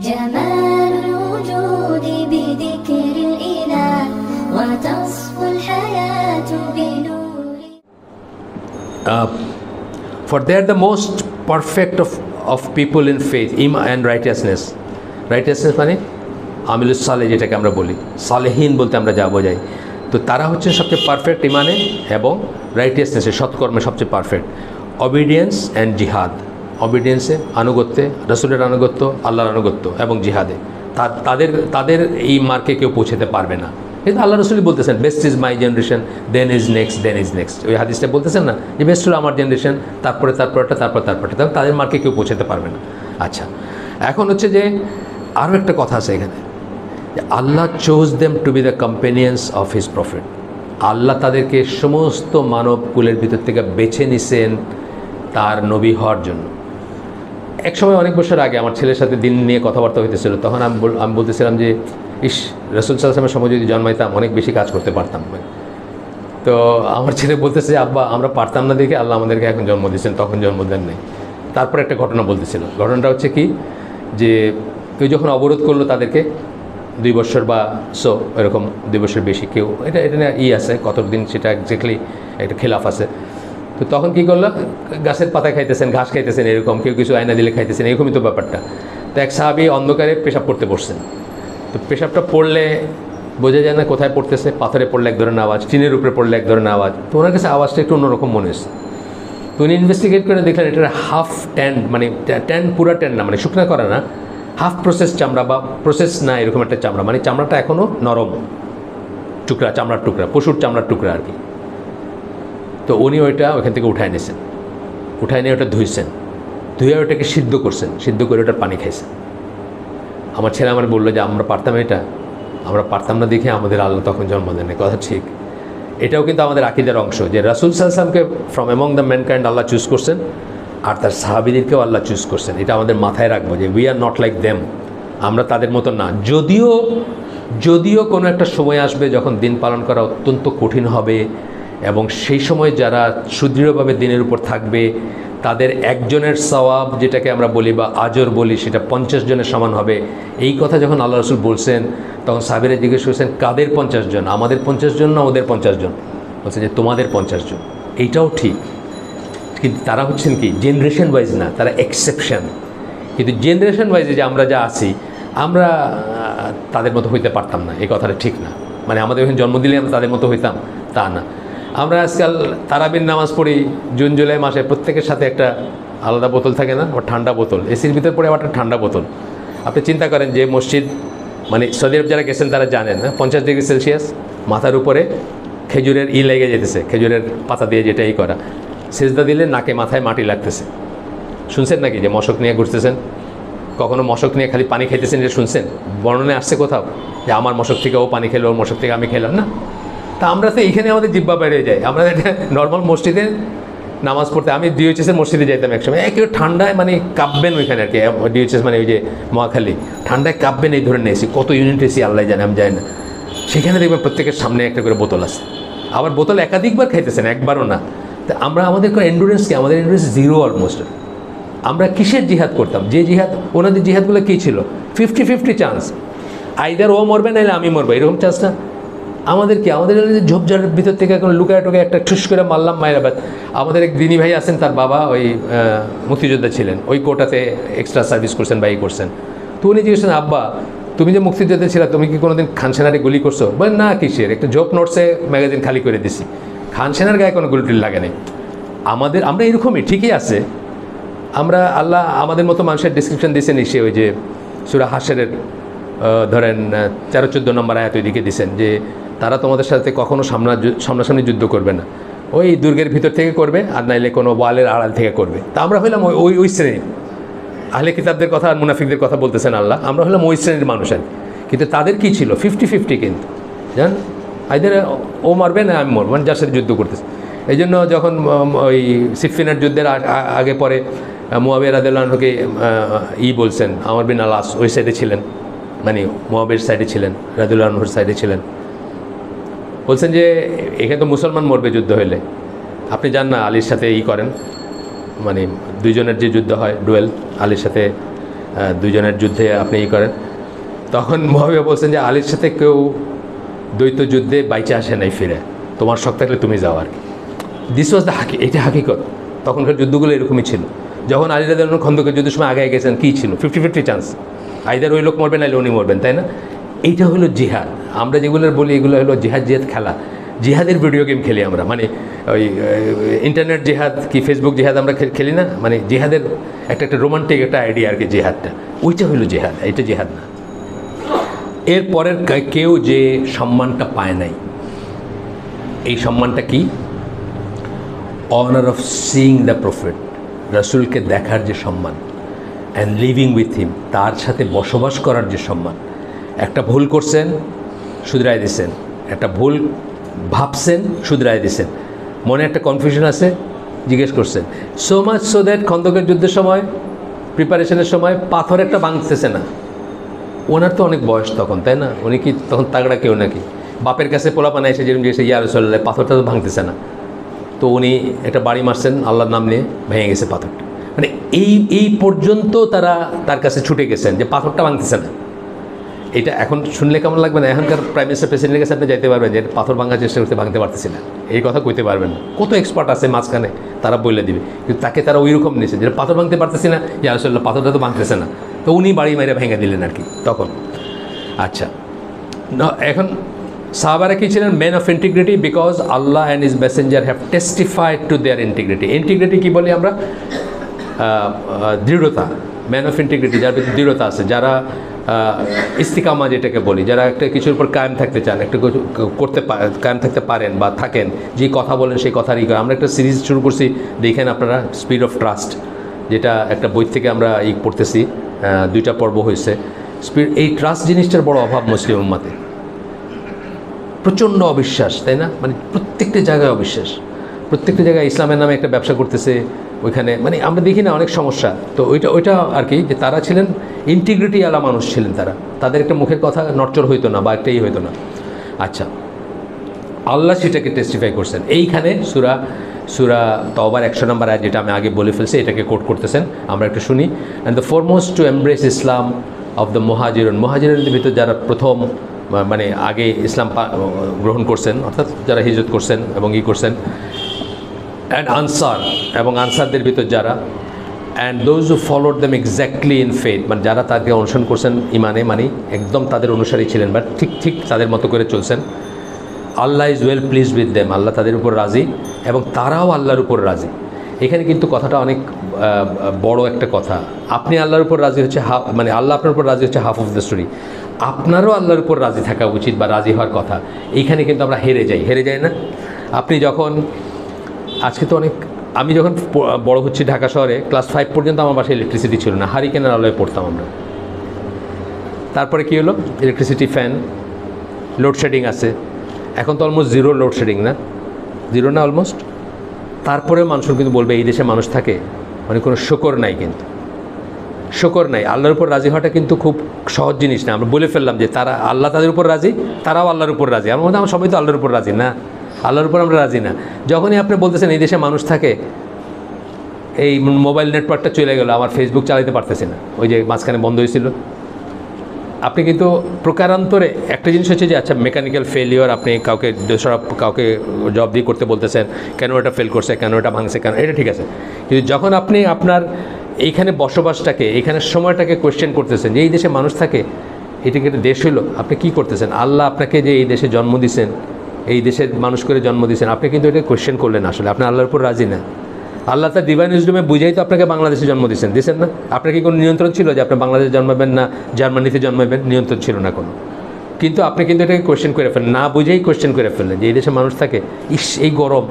جمال الوجود بذكر الإله وتصفو الحياة بنور. For they are the most perfect of people in faith, iman and righteousness. Righteousness মানে আমিলুস সালেহ, যেটাকে আমরা বলি সালেহীন বলতে আমরা যা বোঝাই। তো তারা হচ্ছে সবচেয়ে পারফেক্ট ইমানে এবং রাইটিয়াসনেসে, সৎকর্মে সবচেয়ে পারফেক্ট। অবিডিয়েন্স অ্যান্ড জিহাদ, অবিডিয়েন্সে আনুগত্যে, রসুলের আনুগত্য, আল্লাহর আনুগত্য এবং জিহাদে তাদের এই মার্কে কেউ পৌঁছাতে পারবে না। কিন্তু আল্লাহ রসুলই বলতেছেন best is my generation, then is next. ওই হাদিসটা বলতেছেন না যে বেস্ট হলো আমার জেনারেশন, তারপরটা, তাহলে তাদের মার্কে কেউ পৌঁছাতে পারবে না। আচ্ছা, এখন হচ্ছে যে আরও একটা কথা আছে এখানে, Allah chose them to be the companions of his prophet. Allah তাদেরকে সমস্ত মানব কুলের ভিতর থেকে বেছে নিছেন তার নবী হওয়ার জন্য। এক সময় অনেক বছর আগে আমার ছেলের সাথে দিন নিয়ে কথাবার্তা হইতেছিল, তখন আমি বলতেছিলাম যে ইস, রাসূল সাল্লাল্লাহু আলাইহি ওয়াসাল্লামের সময় যদি জন্মাইতাম অনেক বেশি কাজ করতে পারতাম। তো আমার ছেলে বলতেছে যে আব্বা, আমরা পারতাম না দেখে আল্লাহ আমাদেরকে এখন জন্ম দিয়েছেন, তখন জন্ম দেন নাই। তারপর একটা ঘটনা বলতেছিল, ঘটনাটা হচ্ছে কি, যে কেউ যখন অবরোধ করলো তাদেরকে 2 বছর বা এরকম 2 বছর বেশি, কেউ এটা আছে কতদিন সেটা এক্স্যাক্টলি একটা খেলাফ আছে। তো তখন কী করলো, গাছের পাতা খাইতেছেন, ঘাস খাইতেছেন, এরকম কেউ কিছু আয়না দিলে খাইতেছেন, এরকমই তো ব্যাপারটা। তো এক সাহাবী অন্ধকারে পেশাব করতে বসছেন। তো পেশাবটা পড়লে বোঝা যায় না কোথায় পড়তেছে, পাথরে পড়লে এক ধরনের আওয়াজ, টিনের উপরে পড়লে এক ধরনের আওয়াজ। তো ওনার কাছে আওয়াজটা একটু অন্যরকম মনে হচ্ছে। তো উনি ইনভেস্টিগেট করে দেখলেন এটা হাফ ট্যান্ড, মানে ট্যান্ড পুরা ট্যান্ড না, মানে শুকনা করা না, হাফ প্রসেস চামড়া বা প্রসেস না, এরকম একটা চামড়া, মানে চামড়াটা এখনও নরম টুকরা, চামড়ার টুকরা, পশুর চামড়ার টুকরা আর কি। তো উনি ওইটা ওখান থেকে উঠায় নিয়েছেন, উঠায় নিয়ে ওটা ধুইছেন, ধুয়ে ওটাকে সিদ্ধ করছেন, সিদ্ধ করে ওটার পানি খাইছেন। আমার ছেলে আমার বললো যে আমরা পারতাম, আমরা পারতাম না দেখে আমাদের আল্লাহ তখন জন্ম দেন। কথা ঠিক, এটাও কিন্তু আমাদের আকীদার অংশ যে রাসূল সাল্লাল্লাহু আলাইহি ওয়াসাল্লামকে from among the mankind Allah choose করছেন, আর তার সাহাবীদেরকেও আল্লাহ চুজ করছেন। এটা আমাদের মাথায় রাখবো যে we are not like them, আমরা তাদের মতো না। যদিও কোনো একটা সময় আসবে যখন দিন পালন করা অত্যন্ত কঠিন হবে, এবং সেই সময় যারা সুদৃঢ়ভাবে দিনের উপর থাকবে তাদের একজনের সওয়াব, যেটাকে আমরা বলি বা আজর বলি, সেটা 50 জনের সমান হবে। এই কথা যখন আল্লাহ রসুল বলছেন, তখন সাহাবীরা জিজ্ঞেস করছেন কাদের 50 জন, আমাদের 50 জন না ওদের 50 জন? বলছে যে তোমাদের 50 জন। এইটাও ঠিক, কিন্তু তারা হচ্ছেন কি জেনারেশন ওয়াইজ না, তারা এক্সেপশন। কিন্তু জেনারেশন ওয়াইজে যে আমরা যা আছি, আমরা তাদের মতো হইতে পারতাম না, এই কথাটা ঠিক না। মানে আমাদের ওখানে জন্ম দিলে আমরা তাদের মতো হইতাম তা না। আমরা আজকাল তারাবির নামাজ পড়ি জুন জুলাই মাসে, প্রত্যেকের সাথে একটা আলাদা বোতল থাকে না, আবার ঠান্ডা বোতল, এসির ভিতরে পড়ে আবার একটা ঠান্ডা বোতল। আপনি চিন্তা করেন যে মসজিদ, মানে সৌদি আরব যারা গেছেন তারা জানেন, 50 ডিগ্রি সেলসিয়াস, মাথার উপরে খেজুরের লেগে যেতেছে, খেজুরের পাতা দিয়ে যেটা করা, সেজদা দিলে নাকে মাথায় মাটি লাগতেছে। শুনছেন নাকি যে মশক নিয়ে ঘুরতেছেন? কখনো মশক নিয়ে খালি পানি খাইতেছেন, এটা শুনছেন? বর্ণনায় আসছে কোথাও যে আমার মশক থেকে ও পানি খেলো, ওর মশক থেকে আমি খেলাম না? তা আমরা তো এইখানে আমাদের জিব্বা বেড়ে যায়। আমরা নর্মাল মসজিদে নামাজ পড়তে, আমি ডিওএইচএসের মসজিদে যাইতাম একসময়, কেউ ঠান্ডায় মানে কাঁপবেন ওইখানে আর কি, ডিওএইচএস মানে ওই যে মহাখালী, ঠান্ডায় কাঁপবেন এই ধরনের এসি, কত ইউনিট এসি আল্লাহ জানে, আমি জানি না। সেখানে দেখবেন প্রত্যেকের সামনে একটা করে বোতল আছে, আবার বোতল একাধিকবার খাইতেছেন, একবারও না। তা আমাদের এন্ডুরেন্স কি? আমাদের এন্ডুরেন্স জিরো অলমোস্ট। আমরা কিসের জিহাদ করতাম? যে জিহাদ, ওনাদের জিহাদগুলো কী ছিল? 50-50 চান্স, আইদার ও মরবে নাহলে আমি মরবো, এরকম চান্স না। আমাদের কি, আমাদের ঝোপঝাড়ের ভিতর থেকে এখন লুকায় টুকে একটা ঠুস করে মারলাম, মায়েরাবাদ। আমাদের এক দিনী ভাই আছেন, তার বাবা ওই মুক্তিযোদ্ধা ছিলেন, ওই কোটাতে এক্সট্রা সার্ভিস করছেন বা করছেন। তো উনি জিজ্ঞেসেন, আব্বা তুমি যে মুক্তিযোদ্ধা ছিল, তুমি কি কোনোদিন খান সেনারে গুলি করছো? বলেন না, কিসের, একটা জব নোটসে ম্যাগাজিন খালি করে দিছি, খান সেনার গায়ে কোনো গুলিটুলি লাগে নাই। আমরা এরকমই, ঠিকই আছে। আমরা আল্লাহ আমাদের মতো মানুষের ডিসক্রিপশন দিয়েছেন, এসে ওই যে সূরা হাশরের ধরেন 13-14 নম্বর আয়াত ওইদিকে দিয়েছেন যে তারা তোমাদের সাথে কখনো সামনাসামনি যুদ্ধ করবে না, ওই দুর্গের ভিতর থেকে করবে, আর নাইলে কোনো ওয়ালের আড়াল থেকে করবে। তা আমরা হইলাম ওই শ্রেণীর আহলে কিতাবদের কথা আর মুনাফিকদের কথা বলতেছেন আল্লাহ, আমরা হলাম ওই শ্রেণীর মানুষ আর। কিন্তু তাদের কি ছিল? 50-50 কিন্তু, জান, আইদের ও মারবে না আমি মরব, মানে যার সাথে যুদ্ধ করতেছে। এই জন্য যখন ওই সিফিনের যুদ্ধের আগে পরে মুয়াবিয়া রাদিয়াল্লাহু আনহুকে বলছেন, আমর বিন আল-আস ওই সাইডে ছিলেন, মানে মুয়াবিয়ার সাইডে ছিলেন, রাদিয়াল্লাহু আনহুর সাইডে ছিলেন। বলছেন যে এখানে তো মুসলমান মরবে যুদ্ধ হইলে, আপনি যান না আলীর সাথে করেন, মানে দুইজনের যে যুদ্ধ হয় ডুয়েল, আলীর সাথে দুজনের যুদ্ধে আপনি করেন। তখন মুআবিয়া বলছেন যে আলীর সাথে কেউ দ্বৈত যুদ্ধে বাইচে আসে নাই ফিরে, তোমার শখ থাকলে তুমি যাও আর কি। দিস ওয়াজ দ্য এটা হাকিকত। তখনকার যুদ্ধগুলো এরকমই ছিল। যখন আলী রাদিয়াল্লাহু আনহু খন্দকের যুদ্ধের সময় আগে গেছেন, কী ছিল? 50-50 চান্স, আইদার ওই লোক মরবেন নাহলে উনি মরবেন, তাই না? এইটা হলো জিহাদ। আমরা যেগুলো বলি এগুলো হলো জিহাদ খেলা। জিহাদের ভিডিও গেম খেলি আমরা, মানে ওই ইন্টারনেট জিহাদ কি ফেসবুক জিহাদ আমরা খেলি না, মানে জিহাদের একটা রোমান্টিক একটা আইডিয়া আর কি জিহাদটা, ওইটা হলো জিহাদ, এটা জিহাদ না। এর পরের কেউ যে সম্মানটা পায় নাই, এই সম্মানটা কি? Honour of seeing the prophet, রাসূলকে দেখার যে সম্মান, অ্যান্ড লিভিং উইথ হিম, তার সাথে বসবাস করার যে সম্মান। একটা ভুল করছেন, শুধরাই দিছেন, একটা ভুল ভাবছেন, শুধরাই দিছেন, মনে একটা কনফিউশন আছে, জিজ্ঞেস করছেন। সো মাচ সো দ্যাট খন্দকের যুদ্ধের সময়, প্রিপারেশনের সময় পাথর একটা ভাঙতেছে না। ওনার তো অনেক বয়স তখন, তাই না? উনি কি তখন তাগড়া কেউ নাকি? বাপের কাছে পোলাপানা এসে যেরকম জিজ্ঞেস, ইয়া রাসূলুল্লাহ, পাথরটা তো ভাঙতেছে না। তো উনি একটা বাড়ি মারছেন, আল্লাহর নাম নিয়ে, ভেঙে গেছে পাথরটা। মানে এই পর্যন্ত তারা তার কাছে ছুটে গেছেন যে পাথরটা ভাঙতেছে না। এটা এখন শুনলে কেমন লাগবে না? এখনকার প্রাইম মিনিস্টার প্রেসিডেন্টের কাছে আপনি যাইতে পারবেন যে পাথর ভাঙার চেষ্টা করতে ভাঙতে পারতেছি না, এই কথা কইতে পারবেন না। কত এক্সপার্ট আছে মাঝখানে, তারা বলে দিবে, কিন্তু তাকে তারা ওই রকম নিয়েছে যে পাথর ভাঙতে পারতেছি না, ইয়া রাসূলুল্লাহ পাথরটা তো ভাঙতেছে না। তো উনি বাড়ি মেরে ভেঙে দিলেন আর কি তখন। আচ্ছা, এখন সাহাবারা কি ছিলেন? Men of integrity, because Allah and his messenger have testified to their integrity. Integrity কী বলি আমরা? দৃঢ়তা। ম্যান অফ ইন্টিগ্রিটি, যার ভিতরে দৃঢ়তা আছে, যারা ইস্তিকামা যেটাকে বলি, যারা একটা কিছুর উপর কায়েম থাকতে চান, একটা করতে কায়েম থাকতে পারেন বা থাকেন, যে কথা বলেন সেই কথারই করে। আমরা একটা সিরিজ শুরু করছি, দেখেন আপনারা, স্পিড অফ ট্রাস্ট, যেটা একটা বই থেকে আমরা পড়তেছি, 2টা পর্ব হয়েছে। এই ট্রাস্ট জিনিসটার বড় অভাব মুসলিম উম্মাতে, প্রচণ্ড অবিশ্বাস, তাই না? মানে প্রত্যেকটা জায়গায় অবিশ্বাস, প্রত্যেকটা জায়গায় ইসলামের নামে একটা ব্যবসা করতেছে ওইখানে, মানে আমরা দেখি না অনেক সমস্যা। তো ওইটা আর কি, যে তারা ছিলেন ইন্টিগ্রিটি আলা মানুষ ছিলেন, তাদের একটা মুখের কথা নড়চড় হইতো না বা একটাই হইতো না। আচ্ছা, আল্লাহ সেটাকে টেস্টিফাই করছেন এইখানে সূরা তওবার 100 নম্বর আয়াত, যেটা আমি আগে বলে ফেলছি, এটাকে কোট করতেছেন, আমরা একটু শুনি। And the foremost to embrace Islam of the মুহাজিরুনদের ভিতর যারা প্রথম, মানে আগে ইসলাম গ্রহণ করছেন, অর্থাৎ যারা হিজরত করছেন এবং করছেন, অ্যান্ড আনসার, এবং আনসারদের ভিতর যারা, and those who followed them exactly in faith, মানে যারা তাকে অনুসরণ করছেন ইমানে, মানে একদম তাদের অনুসারী ছিলেন বা ঠিক তাদের মতো করে চলছেন। Allah is well please with them, Allah তাদের উপর রাজি এবং তারাও আল্লাহর উপর রাজি। এখানে কিন্তু কথাটা অনেক বড় একটা কথা। আপনি আল্লাহর উপর রাজি হচ্ছে মানে আল্লাহ আপনার উপর রাজি হচ্ছে হাফ অফ দ্য স্টোরি। আপনারও আল্লাহর উপর রাজি থাকা উচিত বা রাজি হওয়ার কথা। এইখানে কিন্তু আমরা হেরে যাই না? আপনি যখন আজকে তো আমি যখন বড় হচ্ছি ঢাকা শহরে, ক্লাস 5 পর্যন্ত আমার বাসায় ইলেকট্রিসিটি ছিল না, হারিকেনের আলোয় পড়তাম আমরা। তারপরে কী হলো? ইলেকট্রিসিটি, ফ্যান, লোডশেডিং আছে। এখন তো অলমোস্ট জিরো লোডশেডিং, না জিরো না অলমোস্ট। তারপরে মানুষ কিন্তু বলবে এই দেশে মানুষ থাকে, মানে কোনো শুকর নাই, কিন্তু শুকর নাই। আল্লাহর উপর রাজি হওয়াটা কিন্তু খুব সহজ জিনিস না। আমরা বলে ফেললাম যে আল্লাহ তাদের উপর রাজি, তারাও আল্লাহর উপর রাজি। আমার মধ্যে আমরা সবাই তো আল্লাহর উপর রাজি না, আল্লাহর উপর আমরা রাজি না। যখনই আপনি বলতেছেন এই দেশে মানুষ থাকে, এই মোবাইল নেটওয়ার্কটা চলে গেল, আমার ফেসবুক চালাতে পারতেছি না, ওই যে মাঝখানে বন্ধ হয়েছিল, আপনি কিন্তু প্রকারান্তরে একটা জিনিস হচ্ছে যে আচ্ছা মেকানিক্যাল ফেলিওর, আপনি কাউকে জব দিয়ে করতে বলতেছেন, কেন এটা ফেল করছে, কেন এটা ভাঙছে, কেন, এটা ঠিক আছে। কিন্তু যখন আপনি আপনার এইখানে বসবাসটাকে, এইখানের সময়টাকে কোয়েশ্চেন করতেছেন যে এই দেশে মানুষ থাকে, এটা কি একটা দেশ হইলো? আপনি কি করতেছেন? আল্লাহ আপনাকে যে এই দেশে জন্ম দিয়েছেন, এই দেশের মানুষ করে জন্ম দিয়েছেন, আপনি কিন্তু এটা কোয়েশ্চেন করলেন, আসলে আপনি আল্লাহর উপর রাজি না। আল্লাহ তার ডিভাইন উইজডমে বুঝাই তো আপনাকে বাংলাদেশে জন্ম দিয়েছেন না? আপনার কি কোনো নিয়ন্ত্রণ ছিল যে আপনি বাংলাদেশে জন্মাবেন না জার্মানিতে জন্মাবেন? নিয়ন্ত্রণ ছিল না কোনো। কিন্তু আপনি কিন্তু এটাকে কোয়েশ্চেন করে ফেললেন, না বুঝেই কোয়েশ্চেন করে ফেললেন যে এই দেশে মানুষ থাকে, এই গরম,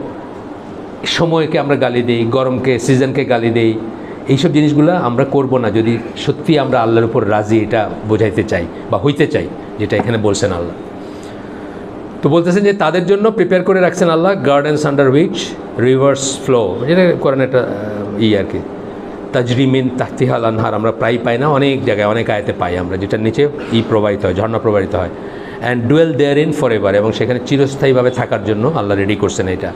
সময়কে আমরা গালি দিই, গরমকে, সিজনকে গালি দিই। এইসব জিনিসগুলো আমরা করব না যদি সত্যি আমরা আল্লাহর উপর রাজি, এটা বোঝাইতে চাই বা হইতে চাই, যেটা এখানে বলছেন আল্লাহ। তো বলতেছেন যে তাদের জন্য প্রিপেয়ার করে রাখছেন Allah gardens under which rivers flow, যেটা করেন একটা আর কি, তাজরিমিন তাহতিহাল আনহার, আমরা প্রায় পাই না, অনেক জায়গায় অনেক আয়াতে পাই আমরা, যেটার নিচে প্রবাহিত হয়, ঝর্ণা প্রবাহিত হয়। And dwell there in forever, এবং সেখানে চিরস্থায়ীভাবে থাকার জন্য আল্লাহ রেডি করছেন এটা।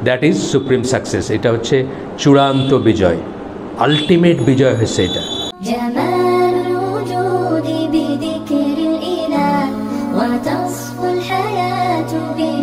দ্যাট ইজ সুপ্রিম সাকসেস, এটা হচ্ছে চূড়ান্ত বিজয়, আলটিমেট বিজয় হচ্ছে এটা। بنور